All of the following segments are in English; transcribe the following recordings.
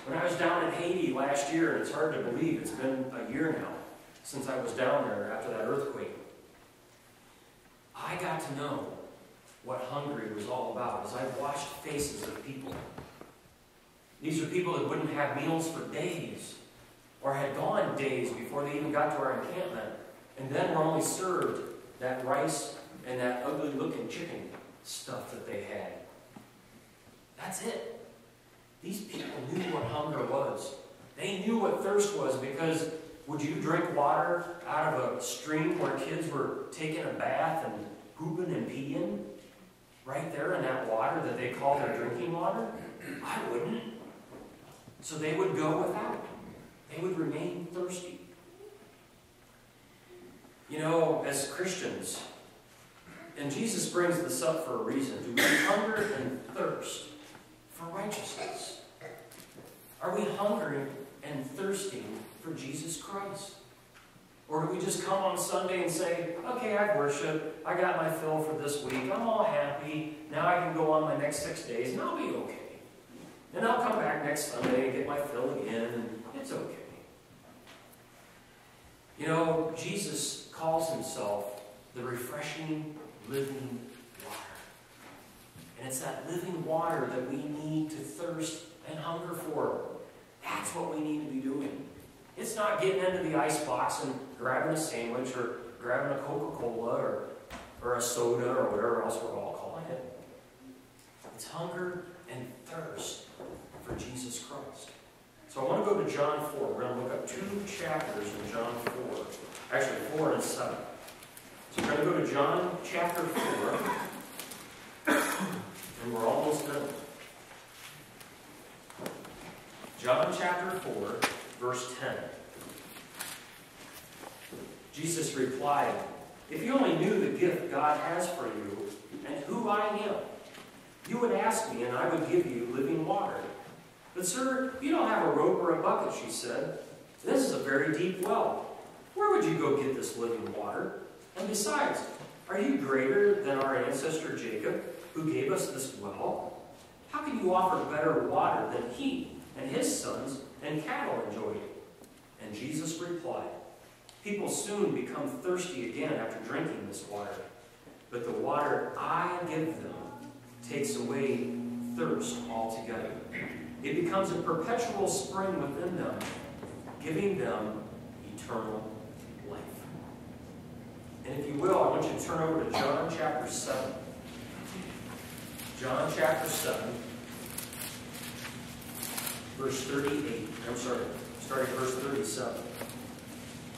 When I was down in Haiti last year, and it's hard to believe, it's been a year now since I was down there after that earthquake, I got to know what Hungary was all about as I watched faces of people. These are people that wouldn't have meals for days, or had gone days before they even got to our encampment, and then were only served that rice and that ugly-looking chicken stuff that they had. That's it. These people knew what hunger was. They knew what thirst was, because would you drink water out of a stream where kids were taking a bath and pooping and peeing? Right there in that water that they call their drinking water? I wouldn't. So they would go without. They would remain thirsty. You know, as Christians, and Jesus brings this up for a reason, do we hunger and thirst for righteousness? Are we hungering and thirsting for Jesus Christ? Or do we just come on Sunday and say, okay, I've worshiped, I got my fill for this week, I'm all happy, now I can go on my next 6 days and I'll be okay. And I'll come back next Sunday and get my fill again, and it's okay. You know, Jesus calls himself the refreshing, living water. And it's that living water that we need to thirst and hunger for. That's what we need to be doing. It's not getting into the icebox and grabbing a sandwich or grabbing a Coca-Cola or a soda or whatever else we're all calling it. It's hunger and thirst for Jesus Christ. So I want to go to John 4. We're going to look up 2 chapters in John 4. Actually, 4 and 7. So we're going to go to John chapter 4. And we're almost done. John chapter 4, verse 10. Jesus replied, "If you only knew the gift God has for you and who I am, you would ask me and I would give you living water. But sir, you don't have a rope or a bucket," she said. "This is a very deep well. Where would you go get this living water? And besides, are you greater than our ancestor Jacob, who gave us this well? How can you offer better water than he and his sons and cattle enjoyed?" And Jesus replied, "People soon become thirsty again after drinking this water. But the water I give them takes away thirst altogether. It becomes a perpetual spring within them, giving them eternal life." And if you will, I want you to turn over to John chapter 7. John chapter 7, verse 38. I'm sorry, starting at verse 37.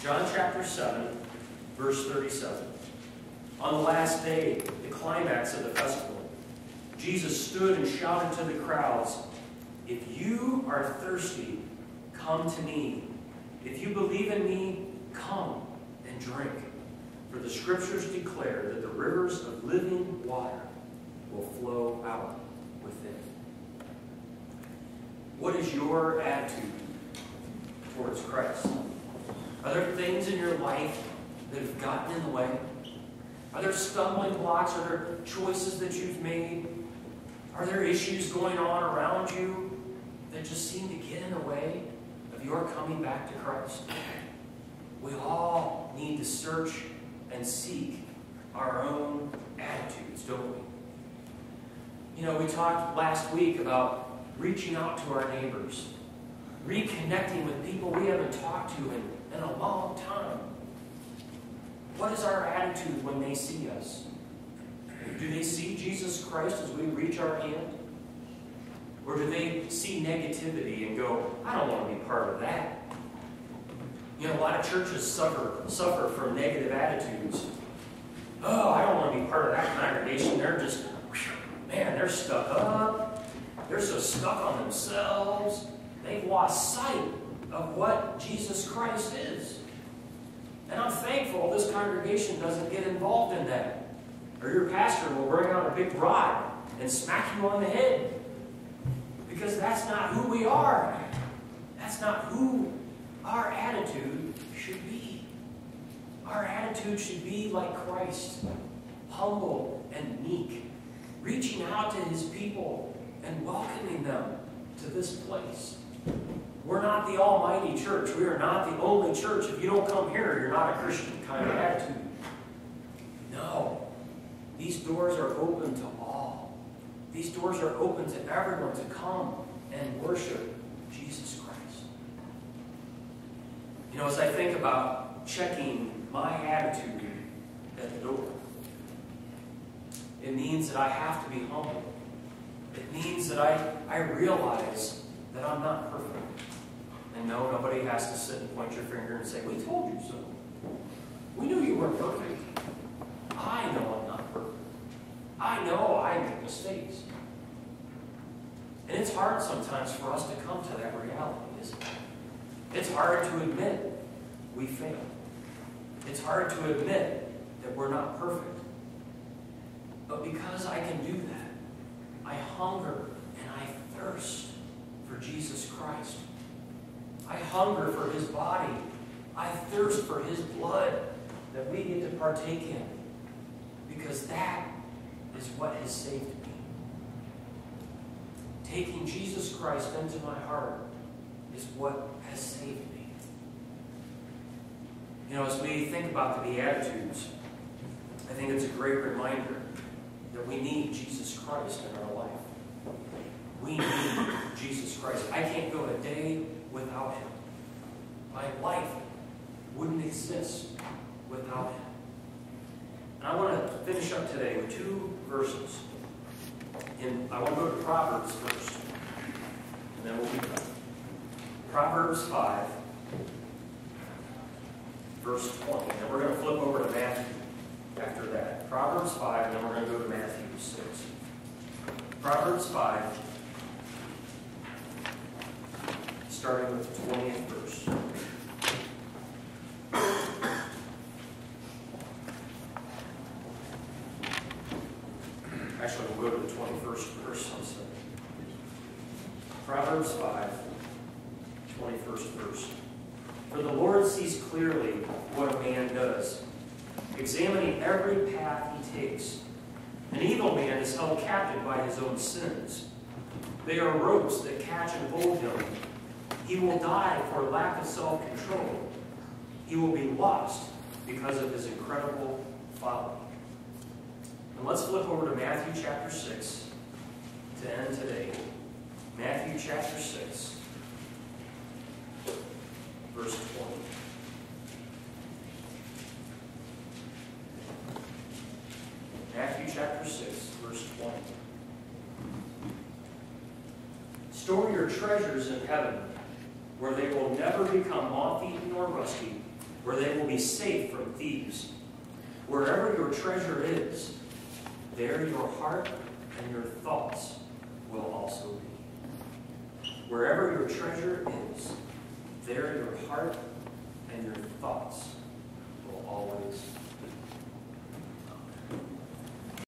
John chapter 7, verse 37. On the last day, the climax of the festival, Jesus stood and shouted to the crowds, "If you are thirsty, come to me. If you believe in me, come and drink. For the scriptures declare that the rivers of living water will flow out within." What is your attitude towards Christ? Are there things in your life that have gotten in the way? Are there stumbling blocks? Are there choices that you've made? Are there issues going on around you that just seem to get in the way of your coming back to Christ? We all need to search and seek our own attitudes, don't we? You know, we talked last week about reaching out to our neighbors, reconnecting with people we haven't talked to in a long time. What is our attitude when they see us? Do they see Jesus Christ as we reach our hand? Or do they see negativity and go, "I don't want to be part of that"? You know, a lot of churches suffer from negative attitudes. "Oh, I don't want to be part of that congregation. They're just, man, they're stuck up. They're so stuck on themselves. They've lost sight of what Jesus Christ is." And I'm thankful this congregation doesn't get involved in that. Or your pastor will bring out a big rod and smack you on the head. Because that's not who we are. That's not who our attitude should be. Our attitude should be like Christ, humble and meek, reaching out to his people and welcoming them to this place We're not the almighty church. We are not the only church. If you don't come here, you're not a Christian kind of attitude. No. These doors are open to all. These doors are open to everyone to come and worship Jesus Christ. You know, as I think about checking my attitude at the door, it means that I have to be humble. It means that I realize that I'm not perfect. And no, nobody has to sit and point your finger and say, we told you so. We knew you weren't perfect. I know I'm not perfect. I know I make mistakes. And it's hard sometimes for us to come to that reality, isn't it? It's hard to admit we fail. It's hard to admit that we're not perfect. But because I can do that, I hunger and I thirst for Jesus Christ. I hunger for His body. I thirst for His blood that we get to partake in. Because that is what has saved me. Taking Jesus Christ into my heart is what has saved me. You know, as we think about the Beatitudes, I think it's a great reminder that we need Jesus Christ in our life. We need Jesus Christ. I can't go a day without Him. My life wouldn't exist without Him. And I want to finish up today with two verses. I want to go to Proverbs first, and then we'll be done. Proverbs 5, verse 20. And then we're going to flip over to Matthew after that. Proverbs 5, and then we're going to go to Matthew 6. Proverbs 5, starting with the 20th verse. Actually, we'll go to the 21st verse. I'm sorry. Proverbs 5, 21st verse. For the Lord sees clearly what a man does, examining every path he takes. An evil man is held captive by his own sins. They are ropes that catch and hold him. He will die for lack of self-control. He will be lost because of his incredible folly. And let's flip over to Matthew chapter 6 to end today. Matthew chapter 6, verse 20. Matthew chapter 6, verse 20. Store your treasures in heaven, where they will never become moth-eaten nor rusty, where they will be safe from thieves. Wherever your treasure is, there your heart and your thoughts will also be. Wherever your treasure is, there your heart and your thoughts will always be.